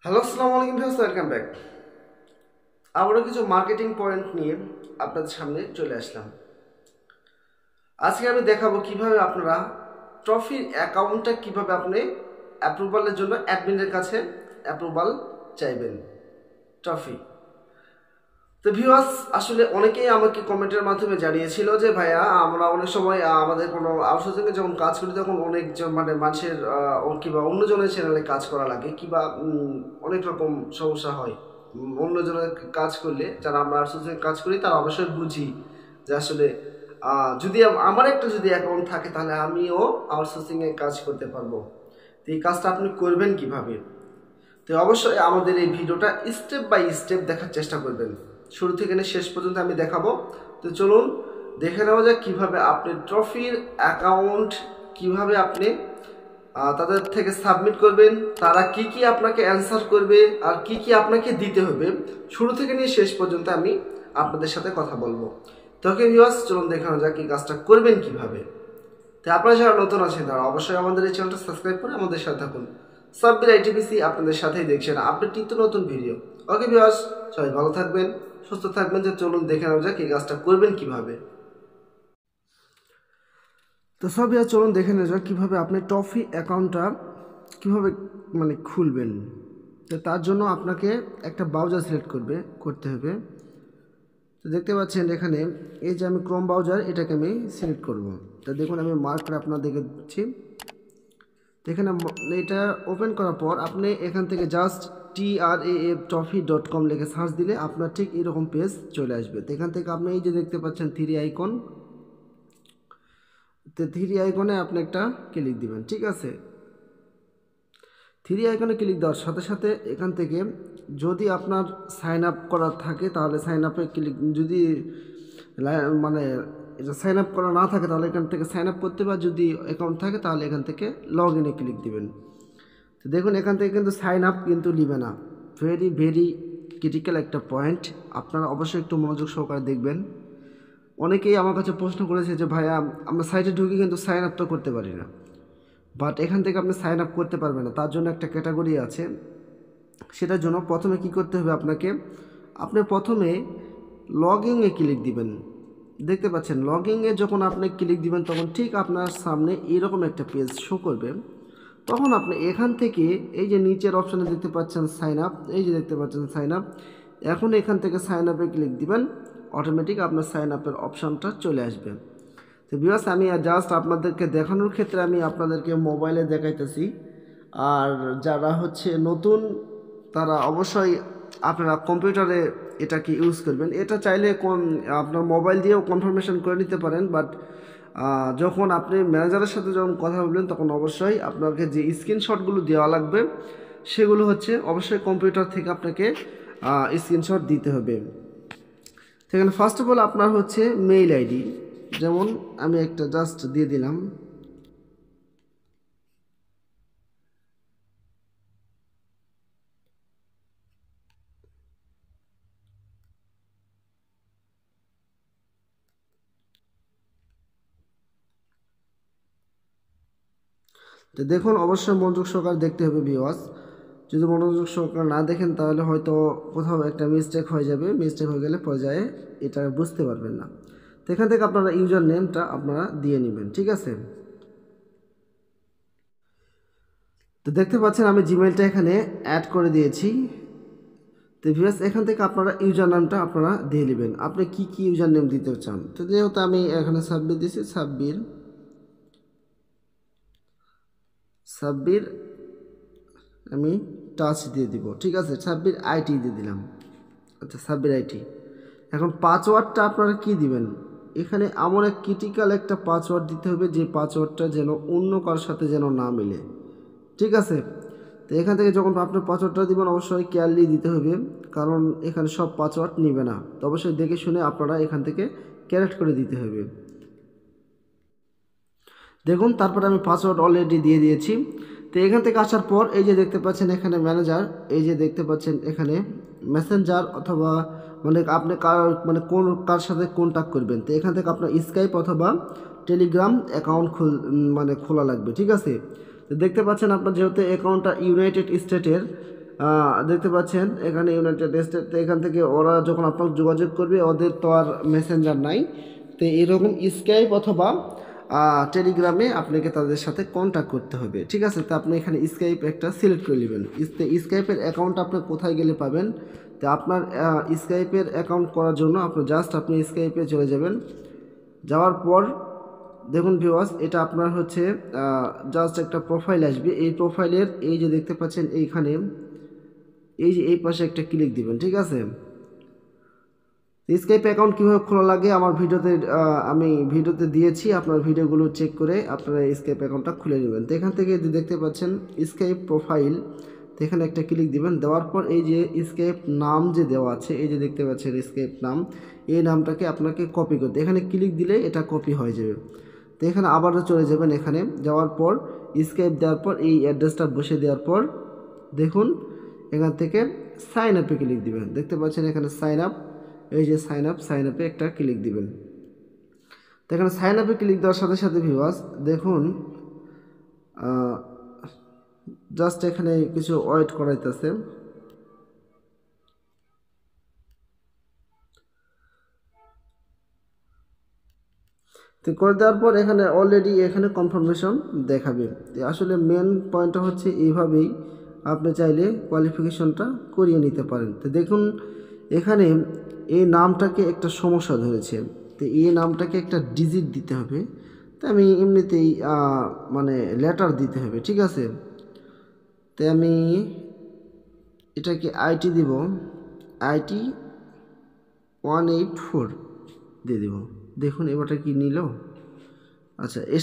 Hello, আসসালামু আলাইকুম viewers, welcome back. আবারও কিছু মার্কেটিং পয়েন্ট নিয়ে আপনাদের সামনে চলে আসলাম। আজকে আমি দেখাবো কিভাবে আপনারা ট্রফির অ্যাকাউন্টটা কিভাবে আপনি অ্যাপ্রুভালের জন্য অ্যাডমিনের কাছে অ্যাপ্রুভাল চাইবেন ট্রফি। তো ভিউয়ার্স, আসলে অনেকেই আমাকে কমেন্টের মাধ্যমে জানিয়েছিল যে ভাইয়া, আমরা অনেক সময় আমাদের কোনো আউটসোর্সিংয়ে যখন কাজ করি তখন অনেক মানে মানুষের কিংবা অন্যজনের চ্যানেলে কাজ করা লাগে কিংবা অনেক রকম সমস্যা হয়। অন্যজনের কাজ করলে যারা আমরা আউটসোর্সিং কাজ করি তারা অবশ্যই বুঝি যে আসলে যদি আমার একটা যদি অ্যাকাউন্ট থাকে তাহলে আমিও আউটসোর্সিংয়ে কাজ করতে পারবো। তো এই কাজটা আপনি করবেন কিভাবে? তো অবশ্যই আমাদের এই ভিডিওটা স্টেপ বাই স্টেপ দেখার চেষ্টা করবেন, শুরু থেকে নিয়ে শেষ পর্যন্ত আমি দেখাবো। তো চলুন দেখে নেওয়া যাক কীভাবে আপনি ট্রফির অ্যাকাউন্ট কিভাবে আপনি তাদের থেকে সাবমিট করবেন, তারা কি কি আপনাকে অ্যান্সার করবে আর কি কি আপনাকে দিতে হবে, শুরু থেকে নিয়ে শেষ পর্যন্ত আমি আপনাদের সাথে কথা বলবো। তো ওকে ভিউয়ার্স, চলুন দেখানো যাক এই কাজটা করবেন কিভাবে। তো আপনারা যারা নতুন আছেন তারা অবশ্যই আমাদের এই চ্যানেলটা সাবস্ক্রাইব করে আমাদের সাথে থাকুন। সাব্বির আইটিপিসি আপনাদের সাথেই দেখছেন আপডেট নিত্য নতুন ভিডিও। ওকে ভিউয়ার্স, সবাই ভালো থাকবেন, সুস্থ থাকবেন। যে চলুন দেখে নেওয়া যাক এই কাজটা করবেন কিভাবে। তো সব চলুন দেখে নেওয়া যাক কীভাবে আপনি ট্রফি অ্যাকাউন্টটা কীভাবে মানে খুলবেন। তো তার জন্য আপনাকে একটা ব্রাউজার সিলেক্ট করতে হবে। তো দেখতে পাচ্ছেন এখানে এই যে আমি ক্রোম ব্রাউজার, এটাকে আমি সিলেক্ট করব। তো দেখুন আমি মার্ক করে আপনাদেরকে দিচ্ছি। এখানে এটা ওপেন করার পর আপনি এখান থেকে জাস্ট TRAFTrophy.com লিখে সার্চ দিলে আপনার ঠিক এরকম পেজ চলে আসবে। তো এখান থেকে আপনি এই যে দেখতে পাচ্ছেন থ্রি আইকন, তো থ্রি আইকনে আপনি একটা ক্লিক দিবেন। ঠিক আছে, থ্রি আইকনে ক্লিক দেওয়ার সাথে সাথে এখান থেকে যদি আপনার সাইন আপ করা থাকে তাহলে সাইন আপে ক্লিক, যদি মানে এটা সাইন আপ করা না থাকে তাহলে এখান থেকে সাইন আপ করতে, বা যদি অ্যাকাউন্ট থাকে তাহলে এখান থেকে লগ ইনে ক্লিক দিবেন। তো দেখুন এখান থেকে কিন্তু সাইন আপ কিন্তু নেবে না। ভেরি ভেরি ক্রিটিক্যাল একটা পয়েন্ট, আপনারা অবশ্যই একটু মনোযোগ সহকারে দেখবেন। অনেকেই আমার কাছে প্রশ্ন করেছে যে ভাইয়া, আমরা সাইটে ঢুকে কিন্তু সাইন আপ তো করতে পারি না। বাট এখান থেকে আপনি সাইন আপ করতে পারবেন না, তার জন্য একটা ক্যাটাগরি আছে। সেটার জন্য প্রথমে কি করতে হবে আপনাকে, আপনি প্রথমে লগইনে ক্লিক দিবেন। দেখতে পাচ্ছেন লগইনে যখন আপনি ক্লিক দিবেন তখন ঠিক আপনার সামনে এরকম একটা পেজ শো করবে। তখন আপনি এখান থেকে এই যে নিচের অপশানে দেখতে পাচ্ছেন সাইন আপ, এই যে দেখতে পাচ্ছেন সাইন আপ, এখন এখান থেকে সাইন আপে ক্লিক দিবেন, অটোমেটিক আপনার সাইন আপের অপশানটা চলে আসবে। তো ভিউয়ার্স, আমি জাস্ট আপনাদেরকে দেখানোর ক্ষেত্রে আমি আপনাদেরকে মোবাইলে দেখাইতেছি। আর যারা হচ্ছে নতুন তারা অবশ্যই আপনারা কম্পিউটারে এটাকে ইউজ করবেন। এটা চাইলে আপনার মোবাইল দিয়েও কনফার্মেশন করে নিতে পারেন, বাট যখন আপনি ম্যানেজারের সাথে যখন কথা বলবেন তখন অবশ্যই আপনাকে যে স্ক্রিনশটগুলো দেওয়া লাগবে সেগুলো হচ্ছে অবশ্যই কম্পিউটার থেকে আপনাকে স্ক্রিনশট দিতে হবে। সেখানে ফার্স্ট অফ অল আপনার হচ্ছে মেইল আইডি, যেমন আমি একটা জাস্ট দিয়ে দিলাম। তো দেখুন অবশ্যই মনোযোগ সহকারে দেখতে হবে ভিউয়ার্স। যদি মনোযোগ সহকারে না দেখেন তাহলে হয়তো কোথাও একটা মিস্টেক হয়ে যাবে, মিস্টেক হয়ে গেলে পর্যায়ে এটা বুঝতে পারবেন না। তো এখান থেকে আপনারা ইউজার নেমটা আপনারা দিয়ে নেবেন। ঠিক আছে, তো দেখতে পাচ্ছেন আমি জিমেইলটা এখানে অ্যাড করে দিয়েছি। তো ভিউয়ার্স, এখান থেকে আপনারা ইউজার নামটা আপনারা দিয়ে নেবেন, আপনি কি কি ইউজার নেম দিতে চান। তো যেহেতু আমি এখানে সাব্বির দিয়েছি, সাব্বির আমি টাচ দিয়ে দিব। ঠিক আছে, সাব্বির আইটি দিয়ে দিলাম। আচ্ছা, সাব্বির আইটি। এখন পাসওয়ার্ডটা আপনারা কি দিবেন, এখানে এমন এক ক্রিটিক্যাল একটা পাসওয়ার্ড দিতে হবে যে পাসওয়ার্ডটা যেন অন্য কারোর সাথে যেন না মিলে। ঠিক আছে, তো এখান থেকে যখন আপনার পাসওয়ার্ডটা দিবেন অবশ্যই কেয়ারলি দিতে হবে, কারণ এখানে সব পাসওয়ার্ড নিবে না। তো অবশ্যই দেখে শুনে আপনারা এখান থেকে ক্যারেক্ট করে দিতে হবে। দেখুন তারপরে আমি পাসওয়ার্ড অলরেডি দিয়ে দিয়েছি। তো এখান থেকে আসার পর এই যে দেখতে পাচ্ছেন এখানে ম্যানেজার, এই যে দেখতে পাচ্ছেন এখানে মেসেঞ্জার, অথবা মানে আপনি কার সাথে কন্ট্যাক্ট করবেন। তো এখান থেকে আপনার স্কাইপ অথবা টেলিগ্রাম অ্যাকাউন্ট খোলা লাগবে। ঠিক আছে, তো দেখতে পাচ্ছেন আপনার যেহেতু অ্যাকাউন্টটা ইউনাইটেড স্টেটের, দেখতে পাচ্ছেন এখানে ইউনাইটেড স্টেট, এখান থেকে ওরা যখন আপনার যোগাযোগ করবে, ওদের তো আর মেসেঞ্জার নাই, তো এরকম স্কাইপ অথবা টেলিগ্রামে আপনাকে তাদের সাথে কন্ট্যাক্ট করতে হবে। ঠিক আছে, তো আপনি এখানে স্কাইপ একটা সিলেক্ট করে নেবেন। স্কাইপের অ্যাকাউন্ট আপনি কোথায় গেলে পাবেন? তো আপনার স্কাইপের অ্যাকাউন্ট করার জন্য আপনি স্কাইপে চলে যাবেন। যাওয়ার পর দেখুন ভিউয়ার্স, এটা আপনার হচ্ছে জাস্ট একটা প্রোফাইল আসবে। এই প্রোফাইলের এই যে দেখতে পাচ্ছেন এইখানে, এই যে এই পাশে একটা ক্লিক দিবেন। ঠিক আছে, স্কাইপ অ্যাকাউন্ট কীভাবে খোলা লাগে আমি ভিডিওতে দিয়েছি, আপনার ভিডিওগুলো চেক করে আপনারা স্কাইপ অ্যাকাউন্টটা খুলে নেবেন। তো এখান থেকে দেখতে পাচ্ছেন স্কাইপ প্রোফাইল, তো এখানে একটা ক্লিক দিবেন। দেওয়ার পর এই যে স্কাইপ নাম যে দেওয়া আছে, এই যে দেখতে পাচ্ছেন স্কাইপ নাম, এই নামটাকে আপনাকে কপি করতে, এখানে ক্লিক দিলে এটা কপি হয়ে যাবে। তো এখানে আবারও চলে যাবেন, এখানে যাওয়ার পর স্কাইপ দেওয়ার পর এই অ্যাড্রেসটা বসে দেওয়ার পর দেখুন এখান থেকে সাইন আপে ক্লিক দিবেন। দেখতে পাচ্ছেন এখানে সাইন আপ, এই যে সাইন আপে একটা ক্লিক দিবেন। তো এখানে সাইন আপে ক্লিক দেওয়ার সাথে সাথে ভিউয়ার্স দেখুন জাস্ট এখানে কিছু ওয়েট করাইতেছে। তো করে দেওয়ার পর এখানে অলরেডি এখানে কনফার্মেশন দেখাবে। আসলে মেন পয়েন্টটা হচ্ছে এইভাবেই আপনি চাইলে কোয়ালিফিকেশনটা করিয়ে নিতে পারেন। তো দেখুন এখানে এই নামটাকে একটা সমস্যা ধরেছে, তো এই নামটাকে একটা ডিজিট দিতে হবে। তো আমি এমনিতেই মানে লেটার দিতে হবে। ঠিক আছে, তো আমি এটাকে আইটি দিব, আইটি 184 দিয়ে দেব। দেখুন এবারটা কি নিল। আচ্ছা, এর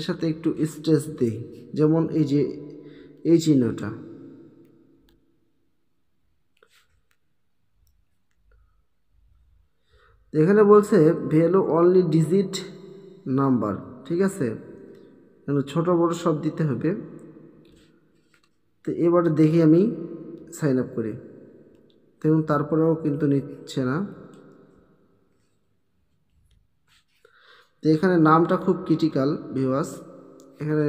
সাথে একটু স্ট্রেস দিই, যেমন এই যে এই চিহ্নটা, এখানে বলছে ভ্যালু অনলি ডিজিট নাম্বার। ঠিক আছে, ছোট বড় সব দিতে হবে। তো এবারে দেখি আমি সাইন আপ করি, দেখুন তারপরেও কিন্তু নিচ্ছে না। তো এখানে নামটা খুব ক্রিটিক্যাল ভিউয়ার্স, এখানে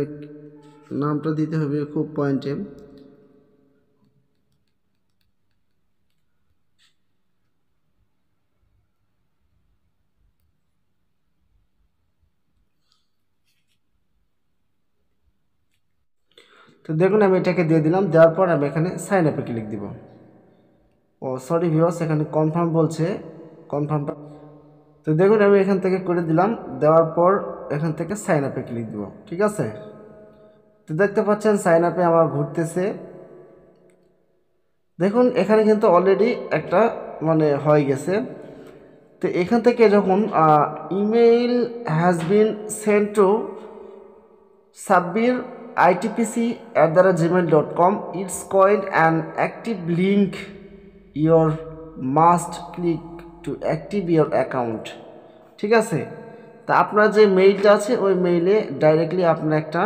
নামটা দিতে হবে খুব পয়েন্টে। তো দেখুন আমি এটাকে দিয়ে দিলাম, দেওয়ার পর আমি এখানে সাইন আপে ক্লিক দিব। ও সরি ভিউয়ার্স, এখানে কনফার্ম বলছে, কনফার্মটা। তো দেখুন আমি এখান থেকে করে দিলাম, দেওয়ার পর এখান থেকে সাইন আপে ক্লিক দিব। ঠিক আছে, তো দেখতে পাচ্ছেন সাইন আপে আমার ঘুরতেছে। দেখুন এখানে কিন্তু অলরেডি একটা মানে হয়ে গেছে। তো এখান থেকে যখন email has been send to sabbir@itpc@gmail.com, it's coined an active link, your must click to active your account। ঠিক আছে, তা আপনার যে মেইলটা আছে ওই মেইলে ডাইরেক্টলি আপনার একটা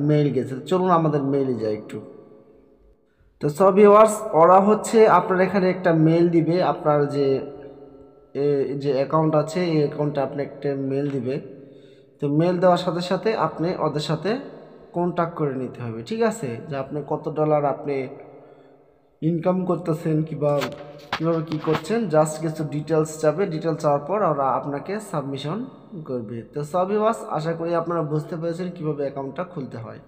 মেইল গেছে। চলুন আমাদের মেইলে যাই একটু। তো সব ভিউয়ার্স, ওরা হচ্ছে আপনার এখানে একটা মেইল দিবে, আপনার যে অ্যাকাউন্ট আছে এই অ্যাকাউন্টে আপনি একটা মেইল দিবে। তো মেইল দেওয়ার সাথে সাথে আপনি ওদের সাথে কন্ট্যাক্ট করে নিতে হবে। ঠিক আছে, যে আপনি কত ডলার আপনি ইনকাম করতেছেন, কীভাবে কী করছেন, জাস্ট কিছু ডিটেলস চাবে। ডিটেলস চাওয়ার পর ওরা আপনাকে সাবমিশন করবে। তো সব ভিউয়ার্স, আশা করি আপনারা বুঝতে পেরেছেন কীভাবে অ্যাকাউন্টটা খুলতে হয়।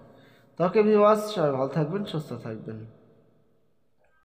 তো ওকে ভিউয়ার্স, সবাই ভালো থাকবেন, সুস্থ থাকবেন।